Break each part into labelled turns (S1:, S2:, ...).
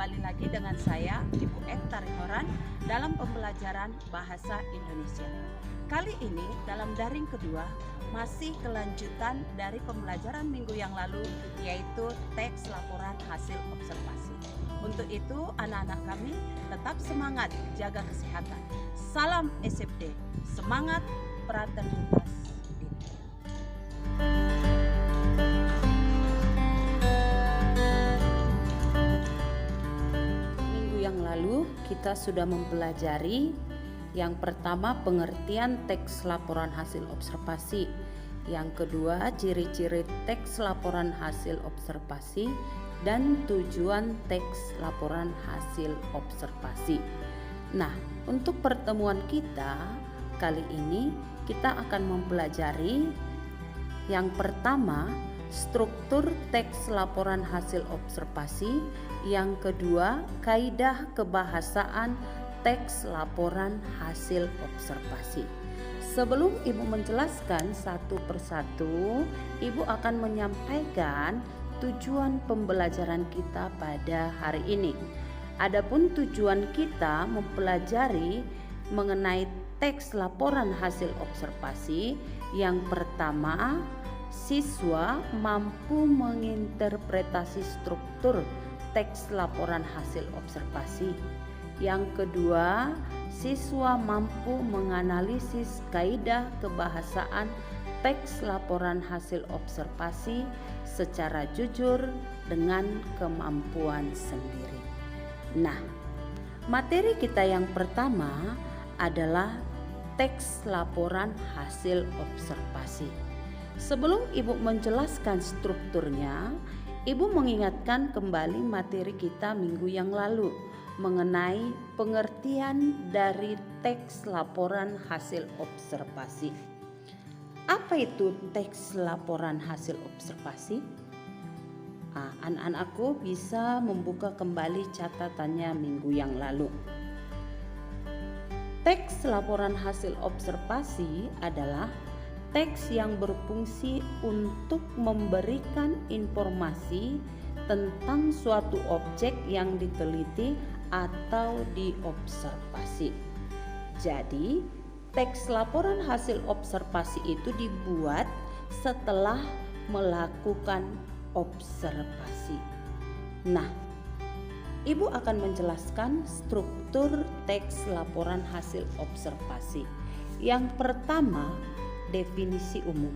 S1: kembali lagi dengan saya, Ibu Ekta Rihoran, dalam pembelajaran Bahasa Indonesia. Kali ini dalam daring kedua, masih kelanjutan dari pembelajaran minggu yang lalu, yaitu teks laporan hasil observasi. Untuk itu, anak-anak kami tetap semangat jaga kesehatan. Salam SFD, semangat fraternitas. Yang lalu kita sudah mempelajari yang pertama pengertian teks laporan hasil observasi, yang kedua ciri-ciri teks laporan hasil observasi dan tujuan teks laporan hasil observasi. Nah, untuk pertemuan kita kali ini kita akan mempelajari yang pertama struktur teks laporan hasil observasi, yang kedua kaidah kebahasaan teks laporan hasil observasi. Sebelum Ibu menjelaskan satu persatu, Ibu akan menyampaikan tujuan pembelajaran kita pada hari ini. Adapun tujuan kita mempelajari mengenai teks laporan hasil observasi, yang pertama siswa mampu menginterpretasi struktur teks laporan hasil observasi. Yang kedua, siswa mampu menganalisis kaidah kebahasaan teks laporan hasil observasi secara jujur dengan kemampuan sendiri. Nah, materi kita yang pertama adalah teks laporan hasil observasi. Sebelum Ibu menjelaskan strukturnya, Ibu mengingatkan kembali materi kita minggu yang lalu mengenai pengertian dari teks laporan hasil observasi. Apa itu teks laporan hasil observasi? Anak-anakku bisa membuka kembali catatannya minggu yang lalu. Teks laporan hasil observasi adalah teks yang berfungsi untuk memberikan informasi tentang suatu objek yang diteliti atau diobservasi. Jadi, teks laporan hasil observasi itu dibuat setelah melakukan observasi. Nah, Ibu akan menjelaskan struktur teks laporan hasil observasi. Yang pertama, definisi umum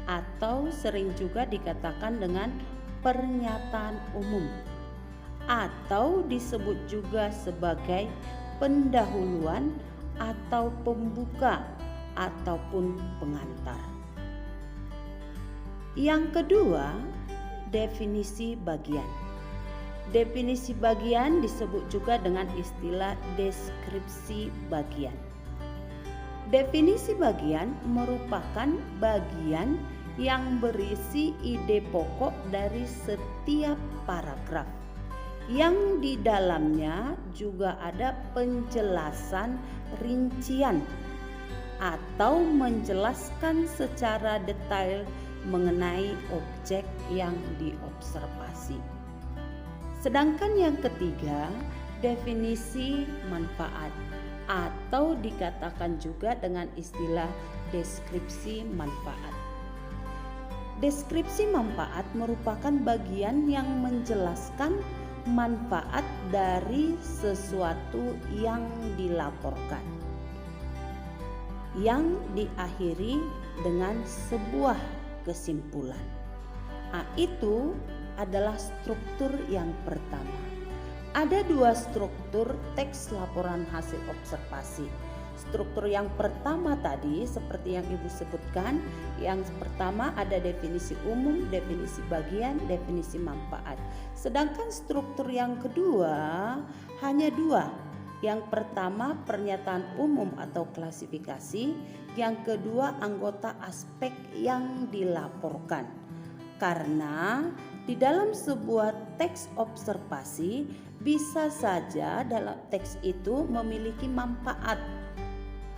S1: atau sering juga dikatakan dengan pernyataan umum atau disebut juga sebagai pendahuluan atau pembuka ataupun pengantar. Yang kedua, definisi bagian. Definisi bagian disebut juga dengan istilah deskripsi bagian. Definisi bagian merupakan bagian yang berisi ide pokok dari setiap paragraf, yang di dalamnya juga ada penjelasan rincian atau menjelaskan secara detail mengenai objek yang diobservasi. Sedangkan yang ketiga, definisi manfaat atau dikatakan juga dengan istilah deskripsi manfaat. Deskripsi manfaat merupakan bagian yang menjelaskan manfaat dari sesuatu yang dilaporkan, yang diakhiri dengan sebuah kesimpulan. Itu adalah struktur yang pertama. Ada dua struktur teks laporan hasil observasi. Struktur yang pertama tadi seperti yang Ibu sebutkan, yang pertama ada definisi umum, definisi bagian, definisi manfaat. Sedangkan struktur yang kedua hanya dua. Yang pertama pernyataan umum atau klasifikasi, yang kedua anggota aspek yang dilaporkan. Karena di dalam sebuah teks observasi bisa saja dalam teks itu memiliki manfaat.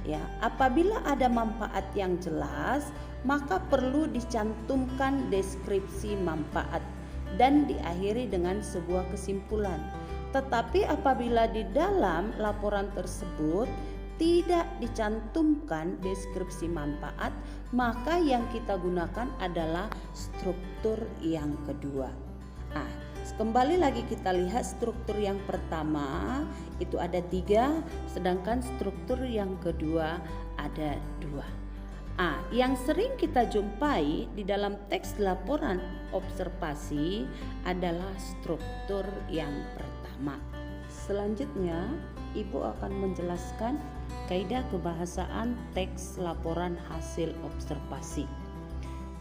S1: Ya, apabila ada manfaat yang jelas, maka perlu dicantumkan deskripsi manfaat. dan diakhiri dengan sebuah kesimpulan. Tetapi apabila di dalam laporan tersebut tidak dicantumkan deskripsi manfaat, maka yang kita gunakan adalah struktur yang kedua. Kembali lagi kita lihat struktur yang pertama itu ada 3, sedangkan struktur yang kedua ada 2. Yang sering kita jumpai di dalam teks laporan observasi adalah struktur yang pertama. Selanjutnya, Ibu akan menjelaskan kaidah kebahasaan teks laporan hasil observasi.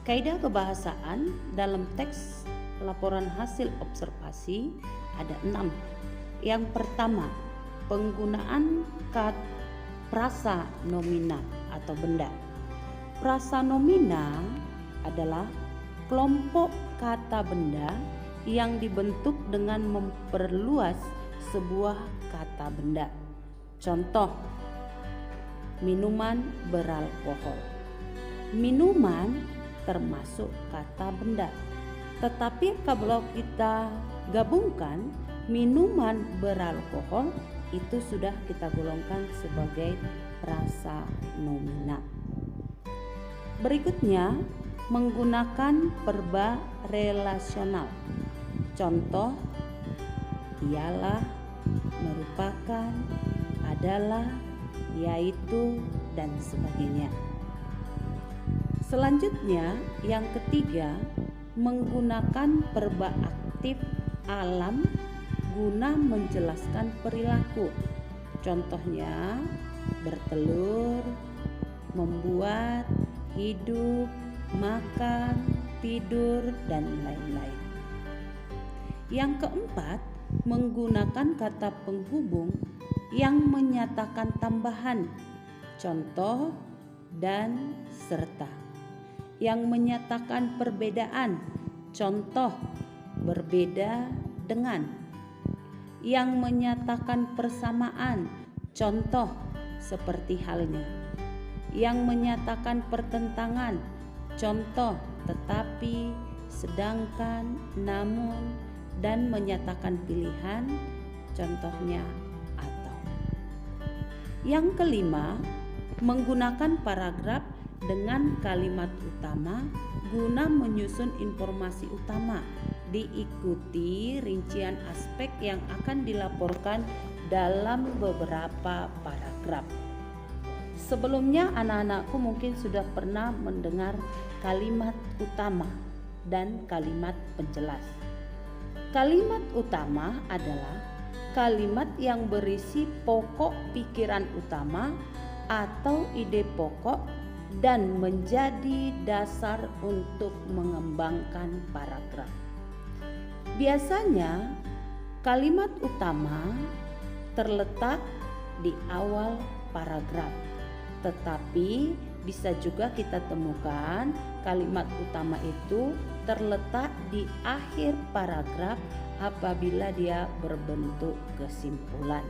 S1: Kaidah kebahasaan dalam teks laporan hasil observasi ada 6. Yang pertama, penggunaan prasa nomina atau benda. Prasa nomina adalah kelompok kata benda yang dibentuk dengan memperluas sebuah kata benda. Contoh, minuman beralkohol. Minuman termasuk kata benda. Tetapi kalau kita gabungkan minuman beralkohol, itu sudah kita golongkan sebagai prasa nomina. Berikutnya, menggunakan verba relasional. Contoh, ialah, merupakan, adalah, yaitu, dan sebagainya. Selanjutnya, yang ketiga, menggunakan verba aktif alam guna menjelaskan perilaku. Contohnya, bertelur, membuat, hidup, makan, tidur, dan lain-lain. Yang keempat, menggunakan kata penghubung yang menyatakan tambahan. Contoh, dan, serta. Yang menyatakan perbedaan. Contoh, berbeda dengan. Yang menyatakan persamaan. Contoh, seperti halnya. Yang menyatakan pertentangan. Contoh, tetapi, sedangkan, namun, dan menyatakan pilihan. Contohnya, atau. Yang kelima, menggunakan paragraf dengan kalimat utama guna menyusun informasi utama, diikuti rincian aspek yang akan dilaporkan dalam beberapa paragraf. Sebelumnya anak-anakku mungkin sudah pernah mendengar kalimat utama dan kalimat penjelas. Kalimat utama adalah kalimat yang berisi pokok pikiran utama atau ide pokok dan menjadi dasar untuk mengembangkan paragraf. Biasanya kalimat utama terletak di awal paragraf, tetapi bisa juga kita temukan kalimat utama itu terletak di akhir paragraf apabila dia berbentuk kesimpulan.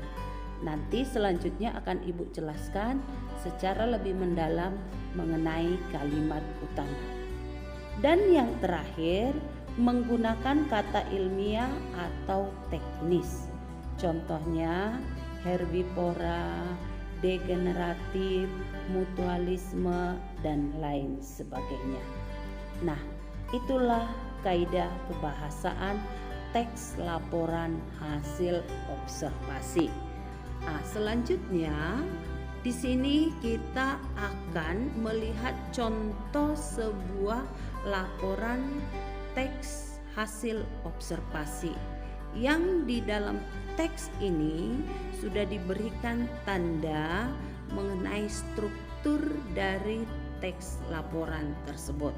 S1: Nanti selanjutnya akan Ibu jelaskan secara lebih mendalam mengenai kalimat utama. Dan yang terakhir, menggunakan kata ilmiah atau teknis. Contohnya herbivora, degeneratif, mutualisme, dan lain sebagainya. Nah, itulah kaidah kebahasaan teks laporan hasil observasi. Selanjutnya di sini kita akan melihat contoh sebuah laporan teks hasil observasi yang di dalam teks ini sudah diberikan tanda mengenai struktur dari teks laporan tersebut.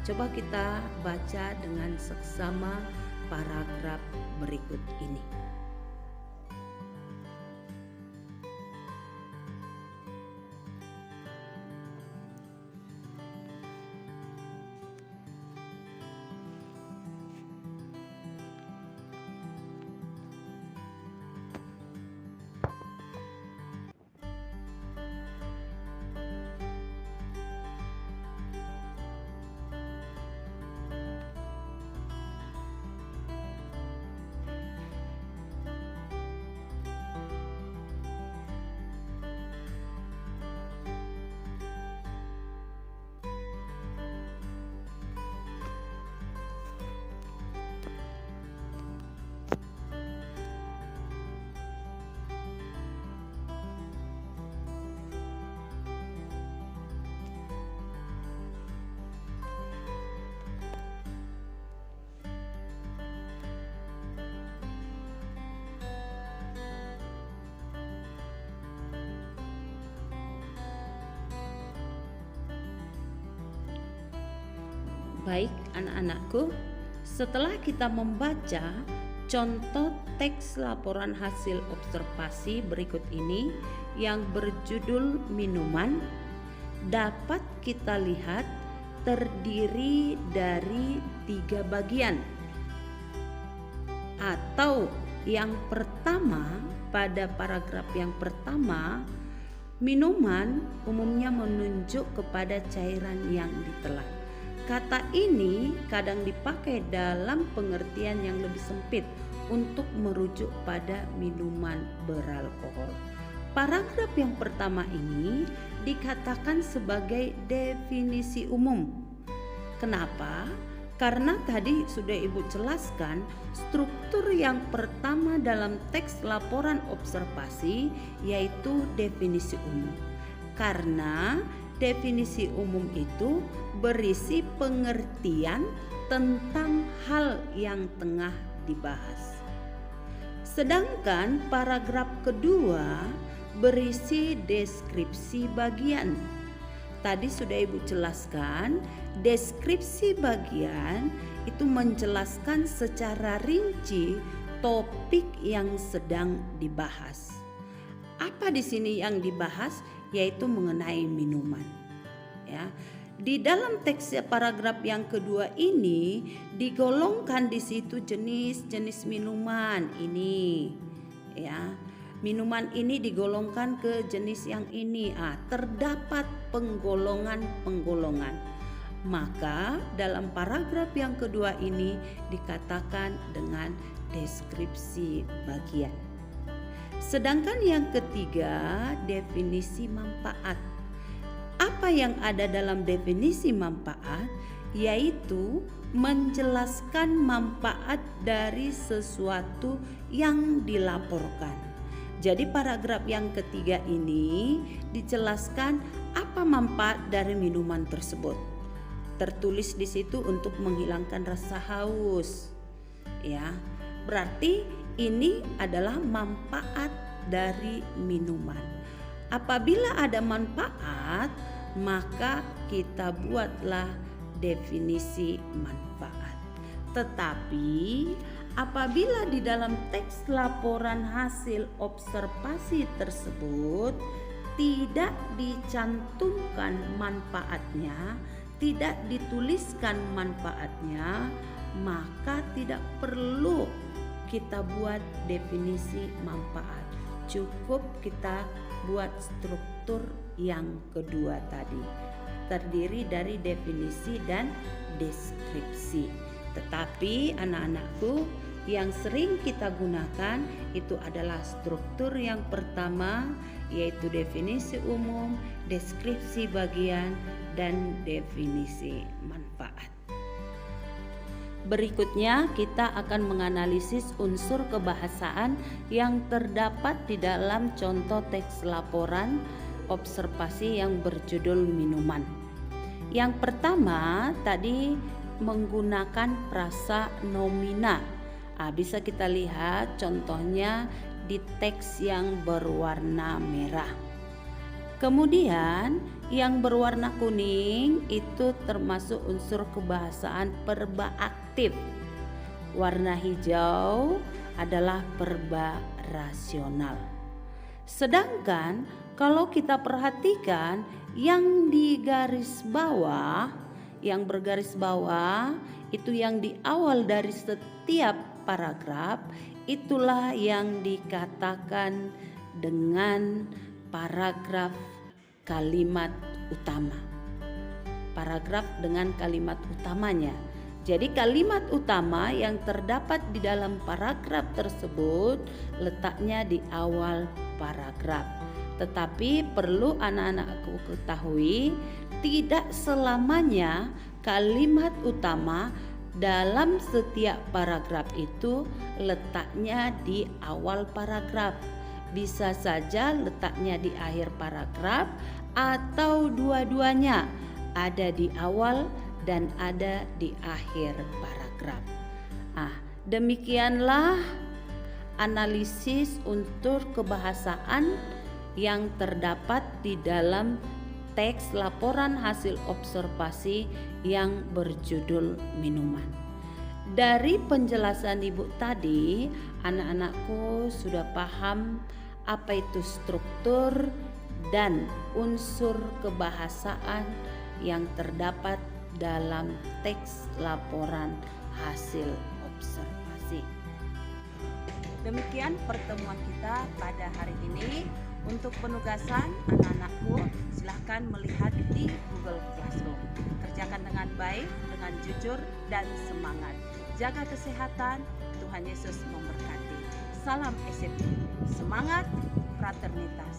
S1: Coba kita baca dengan seksama paragraf berikut ini. Baik anak-anakku, setelah kita membaca contoh teks laporan hasil observasi berikut ini yang berjudul minuman, dapat kita lihat terdiri dari 3 bagian. Atau yang pertama, pada paragraf yang pertama, minuman umumnya menunjuk kepada cairan yang ditelan. Kata ini kadang dipakai dalam pengertian yang lebih sempit untuk merujuk pada minuman beralkohol. Paragraf yang pertama ini dikatakan sebagai definisi umum. Kenapa? Karena tadi sudah Ibu jelaskan, struktur yang pertama dalam teks laporan observasi yaitu definisi umum. Karena definisi umum itu berisi pengertian tentang hal yang tengah dibahas. Sedangkan paragraf kedua berisi deskripsi bagian. Tadi sudah Ibu jelaskan, deskripsi bagian itu menjelaskan secara rinci topik yang sedang dibahas. Apa di sini yang dibahas? Yaitu mengenai minuman. Ya. Di dalam teks paragraf yang kedua ini digolongkan di situ jenis-jenis minuman ini. Ya. Minuman ini digolongkan ke jenis yang ini. Terdapat penggolongan-penggolongan. Maka dalam paragraf yang kedua ini dikatakan dengan deskripsi bagian. Sedangkan yang ketiga, definisi manfaat. Apa yang ada dalam definisi manfaat? Yaitu menjelaskan manfaat dari sesuatu yang dilaporkan. Jadi paragraf yang ketiga ini dijelaskan apa manfaat dari minuman tersebut. Tertulis di situ untuk menghilangkan rasa haus. Ya, berarti ini adalah manfaat dari minuman. Apabila ada manfaat, maka kita buatlah definisi manfaat. Tetapi apabila di dalam teks laporan hasil observasi tersebut tidak dicantumkan manfaatnya, tidak dituliskan manfaatnya, maka tidak perlu kita buat definisi manfaat. Cukup kita buat struktur yang kedua tadi, terdiri dari definisi dan deskripsi. Tetapi anak-anakku, yang sering kita gunakan itu adalah struktur yang pertama, yaitu definisi umum, deskripsi bagian, dan definisi manfaat. Berikutnya kita akan menganalisis unsur kebahasaan yang terdapat di dalam contoh teks laporan observasi yang berjudul minuman. Yang pertama tadi menggunakan frasa nomina. Bisa kita lihat contohnya di teks yang berwarna merah. Kemudian yang berwarna kuning itu termasuk unsur kebahasaan verba aktif. Warna hijau adalah verba rasional. Sedangkan kalau kita perhatikan yang di garis bawah, yang bergaris bawah itu yang di awal dari setiap paragraf, itulah yang dikatakan dengan paragraf kalimat utama. Paragraf dengan kalimat utamanya. Jadi kalimat utama yang terdapat di dalam paragraf tersebut letaknya di awal paragraf. Tetapi perlu anak-anakku ketahui, tidak selamanya kalimat utama dalam setiap paragraf itu letaknya di awal paragraf. Bisa saja letaknya di akhir paragraf atau dua-duanya, ada di awal dan ada di akhir paragraf. Demikianlah analisis unsur kebahasaan yang terdapat di dalam teks laporan hasil observasi yang berjudul minuman. Dari penjelasan Ibu tadi, anak-anakku sudah paham apa itu struktur dan unsur kebahasaan yang terdapat dalam teks laporan hasil observasi. Demikian pertemuan kita pada hari ini. Untuk penugasan anak-anakku, silahkan melihat di Google Classroom. Kerjakan dengan baik, dengan jujur dan semangat. Jaga kesehatan, Tuhan Yesus memberkati. Salam SMP, semangat, fraternitas.